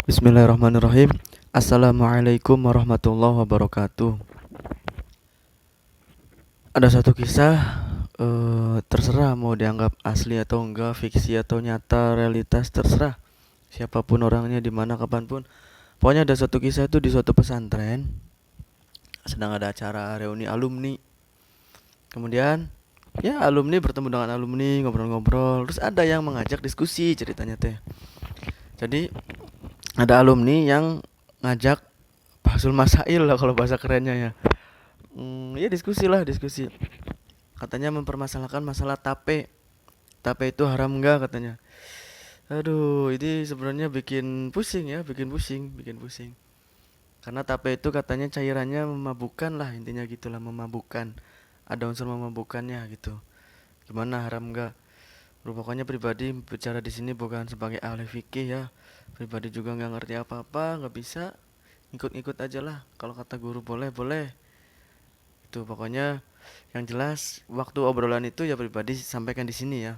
Bismillahirrahmanirrahim. Assalamualaikum warahmatullahi wabarakatuh. Ada satu kisah, terserah mau dianggap asli atau enggak, fiksi atau nyata, realitas, terserah. Siapapun orangnya, di mana, kapanpun. Pokoknya ada satu kisah itu di suatu pesantren. Sedang ada acara reuni alumni. Kemudian, ya alumni bertemu dengan alumni, ngobrol-ngobrol. Terus ada yang mengajak diskusi ceritanya teh. Jadi ada alumni yang ngajak Bahsul Masail lah kalau bahasa kerennya ya. Ya diskusi lah, diskusi. Katanya mempermasalahkan masalah tape. Tape itu haram enggak katanya. Aduh, ini sebenarnya bikin pusing ya, bikin pusing, bikin pusing. Karena tape itu katanya cairannya memabukkan lah, intinya gitulah, memabukkan. Ada unsur memabukkannya gitu. Gimana haram enggak? Pokoknya pribadi bicara di sini bukan sebagai ahli fikih ya. Pribadi juga nggak ngerti apa-apa, nggak bisa, ikut-ikut aja lah. Kalau kata guru boleh, boleh. Itu pokoknya yang jelas waktu obrolan itu ya pribadi sampaikan di sini ya.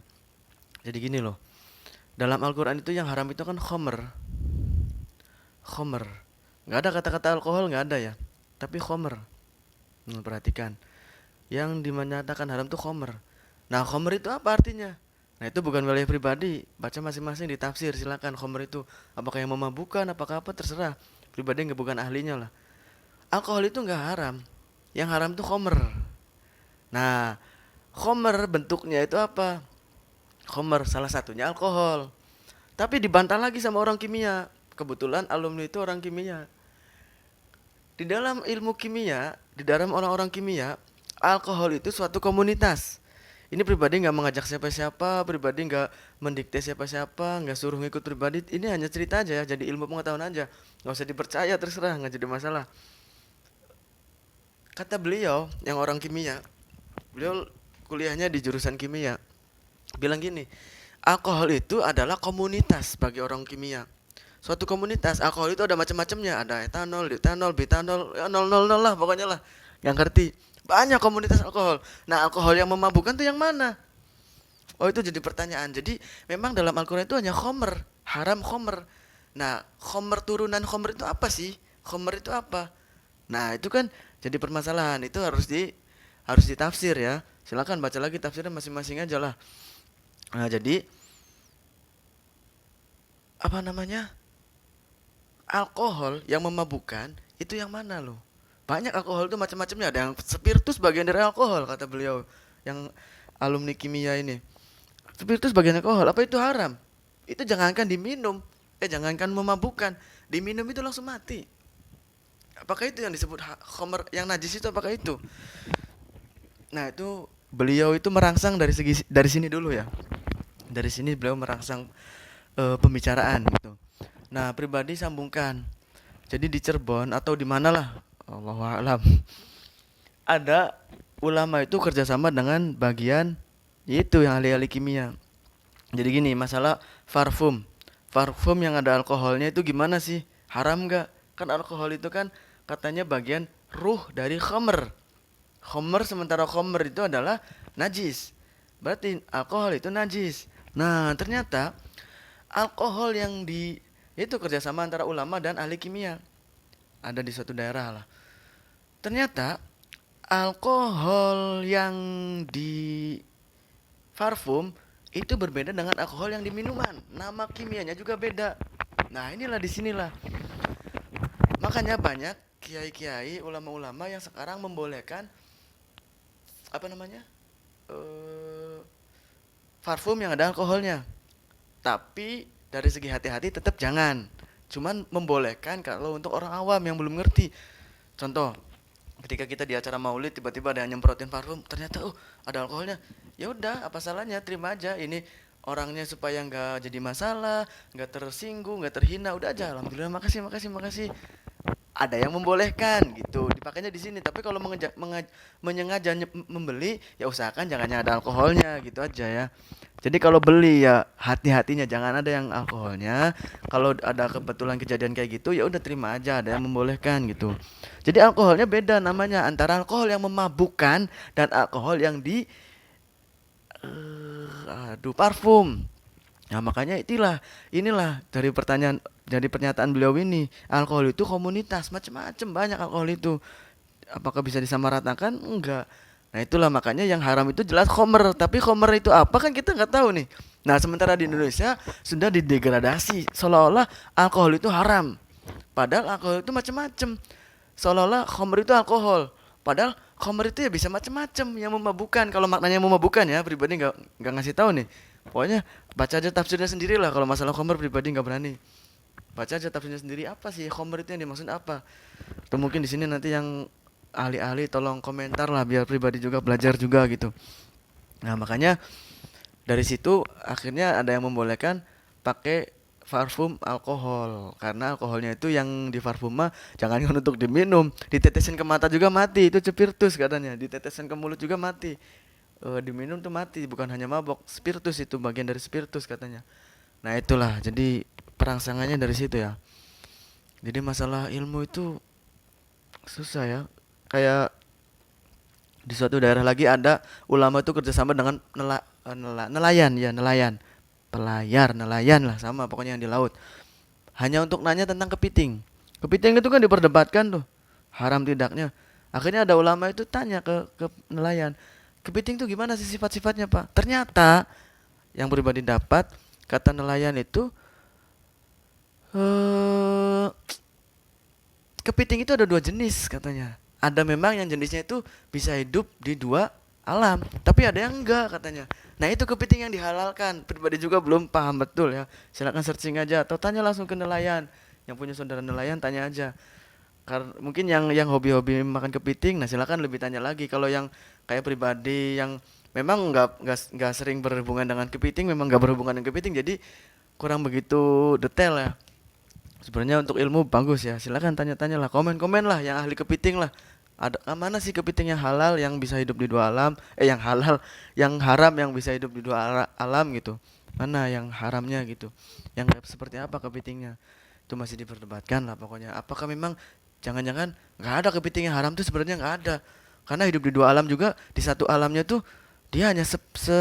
Jadi gini loh. Dalam Al-Qur'an itu yang haram itu kan khomer. Khomer. Nggak ada kata-kata alkohol, nggak ada ya. Tapi khomer. Perhatikan. Yang dinyatakan haram itu khomer. Nah, khomer itu apa artinya? Nah, itu bukan wilayah pribadi. Baca masing-masing ditafsir, silakan khomer itu apakah yang memabukkan, apakah apa terserah. Pribadi nggak, bukan ahlinya lah. Alkohol itu nggak haram. Yang haram itu khomer. Nah, khomer bentuknya itu apa? Khomer salah satunya alkohol. Tapi dibantah lagi sama orang kimia. Kebetulan alumni itu orang kimia. Di dalam ilmu kimia, di dalam orang-orang kimia, alkohol itu suatu komunitas. Ini pribadi nggak mengajak siapa-siapa, pribadi nggak mendikte siapa-siapa, nggak suruh ngikut pribadi. Ini hanya cerita aja ya, jadi ilmu pengetahuan aja. Nggak usah dipercaya, terserah, nggak jadi masalah. Kata beliau, yang orang kimia, beliau kuliahnya di jurusan kimia, bilang gini, alkohol itu adalah komunitas bagi orang kimia. Suatu komunitas, alkohol itu ada macam-macamnya, ada etanol, ditanol, bitanol, ya 000 lah pokoknya lah. Yang ngerti, banyak komunitas alkohol. Nah, alkohol yang memabukkan tuh yang mana? Oh, itu jadi pertanyaan. Jadi memang dalam Al-Quran itu hanya khomer, haram khomer. Nah, khomer turunan khomer itu apa sih? Khomer itu apa? Nah, itu kan jadi permasalahan. Itu harus ditafsir ya. Silakan baca lagi tafsirnya masing-masing aja lah. Nah, jadi apa namanya? Alkohol yang memabukkan itu yang mana loh? Banyak alkohol itu macam-macamnya. Ada yang spiritus bagian dari alkohol kata beliau yang alumni kimia ini. Spiritus bagian alkohol, apa itu haram? Itu jangankan diminum, jangankan memabukkan, diminum itu langsung mati. Apakah itu yang disebut khamr yang najis itu, apakah itu? Nah, itu beliau itu merangsang dari sini dulu ya. Dari sini beliau merangsang pembicaraan gitu. Nah, pribadi sambungkan. Jadi di Cirebon atau di manalah, Allahu a'lam. Ada ulama itu kerjasama dengan bagian itu yang ahli-ahli kimia. Jadi gini, masalah parfum. Parfum yang ada alkoholnya itu gimana sih? Haram nggak? Kan alkohol itu kan katanya bagian ruh dari khamr. Khamr, sementara khamr itu adalah najis. Berarti alkohol itu najis. Nah, ternyata alkohol yang itu kerjasama antara ulama dan ahli kimia. Ada di suatu daerah lah. Ternyata alkohol yang di parfum itu berbeda dengan alkohol yang di minuman. Nama kimianya juga beda. Nah, inilah disinilah. Makanya banyak kiai-kiai, ulama-ulama yang sekarang membolehkan apa namanya? eh Parfum yang ada alkoholnya. Tapi dari segi hati-hati tetap jangan. Cuman membolehkan kalau untuk orang awam yang belum ngerti. Contoh, ketika kita di acara maulid tiba-tiba ada yang nyemprotin parfum, ternyata ada alkoholnya. Ya udah, apa salahnya, terima aja. Ini orangnya supaya nggak jadi masalah, nggak tersinggung, nggak terhina, udah aja. Alhamdulillah, makasih, makasih, makasih. Ada yang membolehkan gitu, dipakainya di sini. Tapi kalau menyengaja membeli, ya usahakan jangannya ada alkoholnya gitu aja ya. Jadi kalau beli ya hati-hatinya, jangan ada yang alkoholnya. Kalau ada kebetulan kejadian kayak gitu, ya udah terima aja, ada yang membolehkan gitu. Jadi alkoholnya beda namanya, antara alkohol yang memabukkan dan alkohol yang di parfum. Nah, makanya inilah dari pernyataan beliau ini, alkohol itu komunitas, macam-macam banyak alkohol itu. Apakah bisa disamaratakan? Enggak. Nah, itulah makanya yang haram itu jelas khomer, tapi khomer itu apa kan kita nggak tahu nih. Nah, sementara di Indonesia sudah didegradasi seolah-olah alkohol itu haram. Padahal alkohol itu macam-macam. Seolah-olah khomer itu alkohol. Padahal khomer itu ya bisa macam-macam yang memabukkan. Kalau maknanya memabukkan ya, pribadi nggak ngasih tahu nih. Pokoknya baca aja tafsirnya sendiri lah. Kalau masalah khomer pribadi nggak berani. Baca aja tafsirnya sendiri, apa sih khomer itu yang dimaksud apa. Atau mungkin di sini nanti yang ahli-ahli tolong komentar lah biar pribadi juga belajar juga gitu. Nah, makanya dari situ akhirnya ada yang membolehkan pakai parfum alkohol, karena alkoholnya itu yang di parfum mah jangan untuk diminum, ditetesin ke mata juga mati, itu spiritus katanya, ditetesin ke mulut juga mati. Diminum tuh mati, bukan hanya mabok, spiritus itu bagian dari spiritus katanya. Nah, itulah jadi perangsangannya dari situ ya. Jadi masalah ilmu itu susah ya. Kayak di suatu daerah lagi ada ulama itu kerjasama dengan nelayan, ya nelayan, pelayar, nelayan lah, sama pokoknya yang di laut, hanya untuk nanya tentang kepiting. Kepiting itu kan diperdebatkan tuh haram tidaknya. Akhirnya ada ulama itu tanya ke nelayan, kepiting tuh gimana sih sifat-sifatnya pak. Ternyata yang pribadi dapat, kata nelayan itu, eh kepiting itu ada dua jenis katanya. Ada memang yang jenisnya itu bisa hidup di dua alam, tapi ada yang enggak katanya. Nah, itu kepiting yang dihalalkan. Pribadi juga belum paham betul ya. Silakan searching aja atau tanya langsung ke nelayan. Yang punya saudara nelayan tanya aja. Karena mungkin yang hobi-hobi makan kepiting, nah silakan lebih tanya lagi. Kalau yang kayak pribadi yang memang nggak sering berhubungan dengan kepiting, memang nggak berhubungan dengan kepiting, jadi kurang begitu detail ya. Sebenarnya untuk ilmu bagus ya. Silakan tanya-tanya lah, komen-komen lah yang ahli kepiting lah. Ada mana sih kepiting yang halal yang bisa hidup di dua alam? Yang halal, yang haram yang bisa hidup di dua alam gitu. Mana yang haramnya gitu? Yang seperti apa kepitingnya? Itu masih diperdebatkan lah pokoknya. Apakah memang jangan-jangan nggak ada kepiting yang haram tuh, sebenarnya nggak ada. Karena hidup di dua alam juga, di satu alamnya tuh dia hanya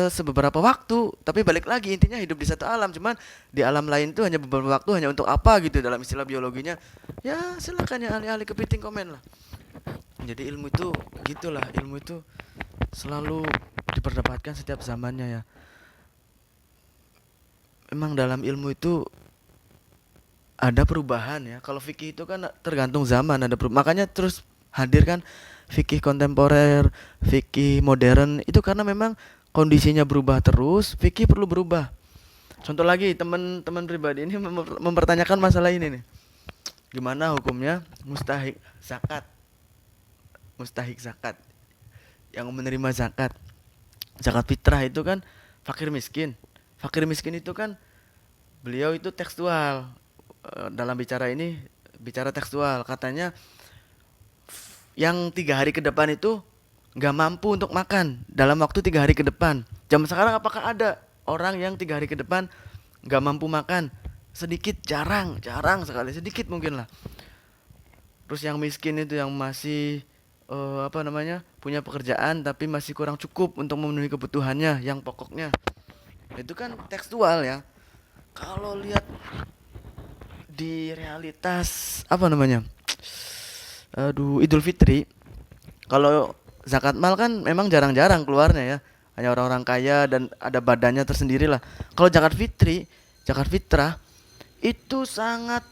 sebeberapa waktu, tapi balik lagi intinya hidup di satu alam, cuman di alam lain tuh hanya beberapa waktu, hanya untuk apa gitu dalam istilah biologinya. Ya silakan ya ahli-ahli kepiting komen lah. Jadi ilmu itu gitulah, ilmu itu selalu diperdebatkan setiap zamannya ya. Memang dalam ilmu itu ada perubahan ya. Kalau fikih itu kan tergantung zaman, ada makanya terus hadir kan fikih kontemporer, fikih modern itu karena memang kondisinya berubah terus, fikih perlu berubah. Contoh lagi, teman-teman pribadi ini mempertanyakan masalah ini nih. Gimana hukumnya mustahik zakat? Mustahik zakat yang menerima zakat. Zakat fitrah itu kan fakir miskin. Fakir miskin itu kan beliau itu tekstual. Dalam bicara ini bicara tekstual, katanya yang 3 hari ke depan itu nggak mampu untuk makan dalam waktu 3 hari ke depan. Zaman sekarang apakah ada orang yang 3 hari ke depan nggak mampu makan? Sedikit, jarang sekali, sedikit mungkin lah. Terus yang miskin itu yang masih punya pekerjaan tapi masih kurang cukup untuk memenuhi kebutuhannya yang pokoknya. Itu kan tekstual ya. Kalau lihat di realitas Idul Fitri, kalau zakat mal kan memang jarang-jarang keluarnya ya, hanya orang-orang kaya dan ada badannya tersendiri lah. Kalau zakat fitrah itu sangat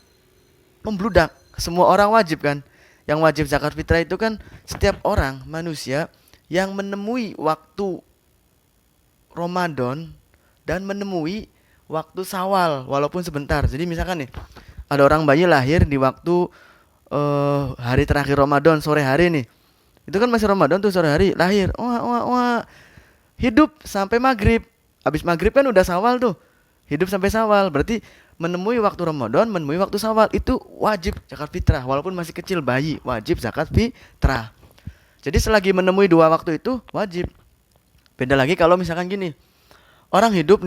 membludak, semua orang wajib kan. Yang wajib zakat fitrah itu kan setiap orang manusia yang menemui waktu Ramadan dan menemui waktu Syawal walaupun sebentar. Jadi misalkan nih, ada orang bayi lahir di waktu hari terakhir Ramadan, sore hari nih. Itu kan masih Ramadan tuh, sore hari lahir. Wah. Hidup sampai maghrib. Habis maghrib kan udah Syawal tuh. Hidup sampai Syawal. Berarti menemui waktu Ramadan, menemui waktu Syawal, itu wajib zakat fitrah. Walaupun masih kecil bayi, wajib zakat fitrah. Jadi selagi menemui 2 waktu itu wajib. Beda lagi kalau misalkan gini. Orang hidup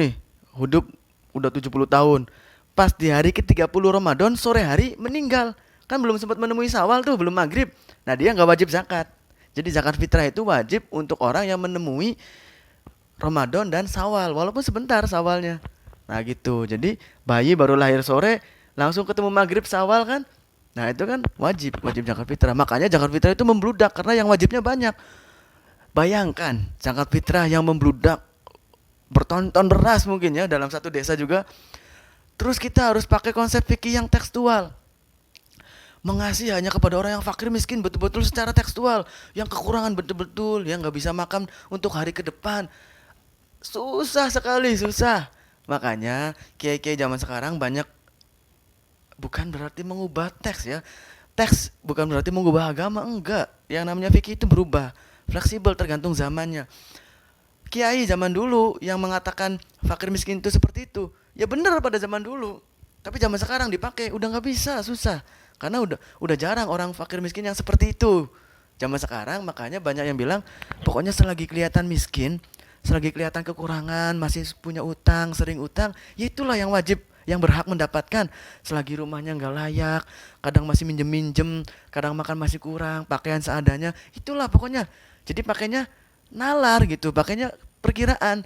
udah 70 tahun. Pas di hari ke-30 Ramadan sore hari meninggal. Kan belum sempat menemui Syawal tuh, belum maghrib. Nah, dia nggak wajib zakat. Jadi zakat fitrah itu wajib untuk orang yang menemui Ramadan dan Syawal, walaupun sebentar Syawalnya. Nah gitu. Jadi bayi baru lahir sore langsung ketemu maghrib Syawal kan. Nah itu kan wajib zakat fitrah. Makanya zakat fitrah itu membludak karena yang wajibnya banyak. Bayangkan zakat fitrah yang membludak bertonton deras mungkin ya dalam satu desa juga. Terus kita harus pakai konsep fikih yang tekstual. Mengasihi hanya kepada orang yang fakir miskin betul-betul secara tekstual, yang kekurangan betul-betul, yang nggak bisa makan untuk hari ke depan. Susah sekali, susah. Makanya kiai-kiai zaman sekarang banyak bukan berarti mengubah teks ya. Teks bukan berarti mengubah agama, enggak. Yang namanya fikih itu berubah, fleksibel tergantung zamannya. Kiai zaman dulu yang mengatakan fakir miskin itu seperti itu, ya benar pada zaman dulu. Tapi zaman sekarang dipakai udah nggak bisa, susah. Karena udah jarang orang fakir miskin yang seperti itu. Zaman sekarang makanya banyak yang bilang, pokoknya selagi kelihatan miskin, selagi kelihatan kekurangan, masih punya utang, sering utang, ya itulah yang wajib, yang berhak mendapatkan. Selagi rumahnya nggak layak, kadang masih minjem-minjem, kadang makan masih kurang, pakaian seadanya, itulah pokoknya. Jadi pakainya nalar gitu, pakainya perkiraan.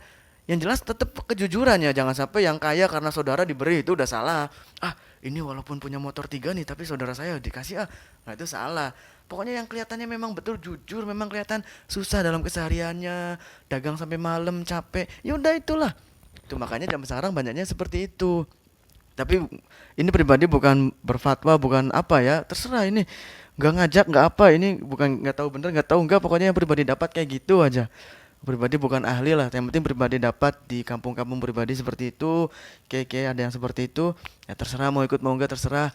Yang jelas tetap kejujurannya, jangan sampai yang kaya karena saudara diberi itu udah salah. Ah, ini walaupun punya motor 3 nih, tapi saudara saya dikasih ah. Nah, itu salah. Pokoknya yang kelihatannya memang betul jujur, memang kelihatan susah dalam kesehariannya, dagang sampai malam capek. Ya udah itulah. Itu makanya zaman sekarang banyaknya seperti itu. Tapi ini pribadi bukan berfatwa, bukan apa ya, terserah ini. Nggak ngajak, nggak apa, ini bukan nggak tahu bener, nggak tahu nggak, pokoknya yang pribadi dapat kayak gitu aja. Pribadi bukan ahli lah, yang penting pribadi dapat di kampung-kampung pribadi seperti itu, kayak ada yang seperti itu, ya terserah mau ikut mau enggak terserah.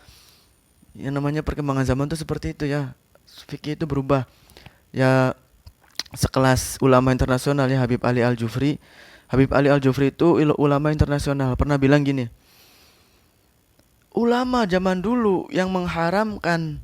Yang namanya perkembangan zaman tuh seperti itu ya, fikih itu berubah. Ya sekelas ulama internasional ya Habib Ali Al-Jufri. Habib Ali Al-Jufri itu ulama internasional, pernah bilang gini, ulama zaman dulu yang mengharamkan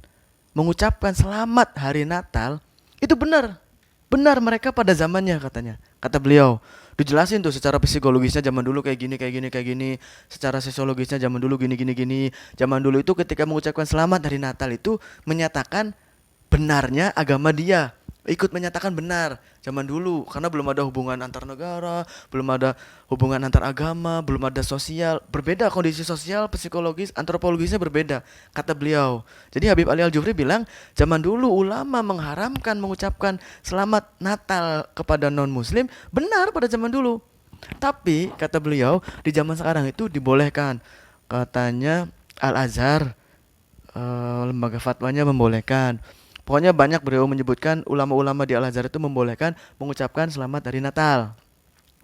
mengucapkan selamat hari Natal itu benar. Benar mereka pada zamannya katanya. Kata beliau, dijelasin tuh secara psikologisnya zaman dulu kayak gini kayak gini kayak gini, secara sosiologisnya zaman dulu gini gini gini. Zaman dulu itu ketika mengucapkan selamat hari Natal itu menyatakan benarnya agama dia, ikut menyatakan benar zaman dulu karena belum ada hubungan antar negara, belum ada hubungan antar agama, belum ada sosial, berbeda kondisi sosial, psikologis, antropologisnya berbeda kata beliau. Jadi Habib Ali Al-Jufri bilang zaman dulu ulama mengharamkan mengucapkan selamat Natal kepada non muslim, benar pada zaman dulu. Tapi kata beliau di zaman sekarang itu dibolehkan. Katanya Al-Azhar, lembaga fatwanya membolehkan. Pokoknya banyak beliau menyebutkan ulama-ulama di Al-Azhar itu membolehkan mengucapkan selamat hari Natal.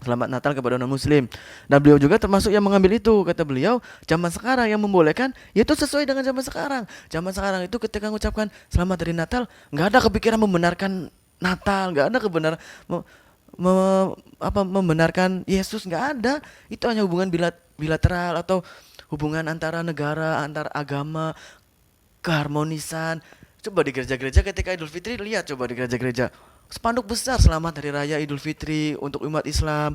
Selamat Natal kepada non-muslim. Dan beliau juga termasuk yang mengambil itu. Kata beliau, zaman sekarang yang membolehkan, ya itu sesuai dengan zaman sekarang. Zaman sekarang itu ketika mengucapkan selamat hari Natal, nggak ada kepikiran membenarkan Natal, nggak ada membenarkan Yesus, nggak ada. Itu hanya hubungan bilateral atau hubungan antara negara, antar agama, keharmonisan. Coba di gereja-gereja ketika Idul Fitri, lihat coba di gereja-gereja spanduk besar selamat hari raya Idul Fitri untuk umat Islam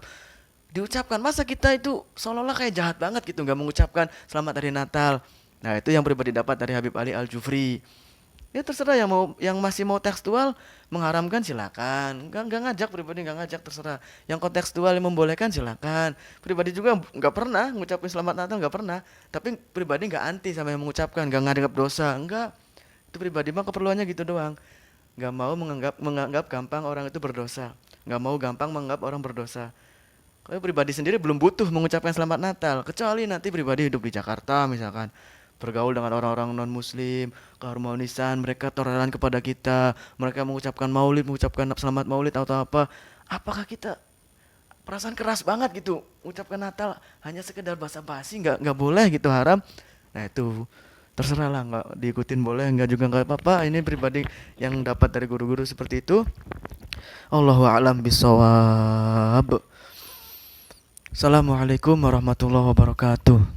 diucapkan. Masa kita itu seolah-olah kayak jahat banget gitu nggak mengucapkan selamat hari Natal. Nah itu yang pribadi dapat dari Habib Ali Al-Jufri. Ya terserah yang masih mau tekstual mengharamkan silakan, nggak ngajak, pribadi nggak ngajak, terserah. Yang kontekstual yang membolehkan silakan. Pribadi juga nggak pernah ngucapin selamat Natal, nggak pernah. Tapi pribadi nggak anti sama yang mengucapkan, nggak nganggap dosa, enggak. Itu pribadi mah keperluannya gitu doang. Nggak mau menganggap gampang orang itu berdosa, nggak mau gampang menganggap orang berdosa. Kalau pribadi sendiri belum butuh mengucapkan selamat Natal, kecuali nanti pribadi hidup di Jakarta misalkan, bergaul dengan orang-orang non muslim, keharmonisan, mereka toleran kepada kita, mereka mengucapkan maulid, mengucapkan selamat maulid atau apa. Apakah kita perasaan keras banget gitu mengucapkan Natal hanya sekedar basa-basi, nggak boleh gitu, haram. Nah itu terserah lah, nggak diikutin boleh, nggak juga nggak apa-apa. Ini pribadi yang dapat dari guru-guru seperti itu. Allahu a'lam bishawab. Assalamualaikum warahmatullahi wabarakatuh.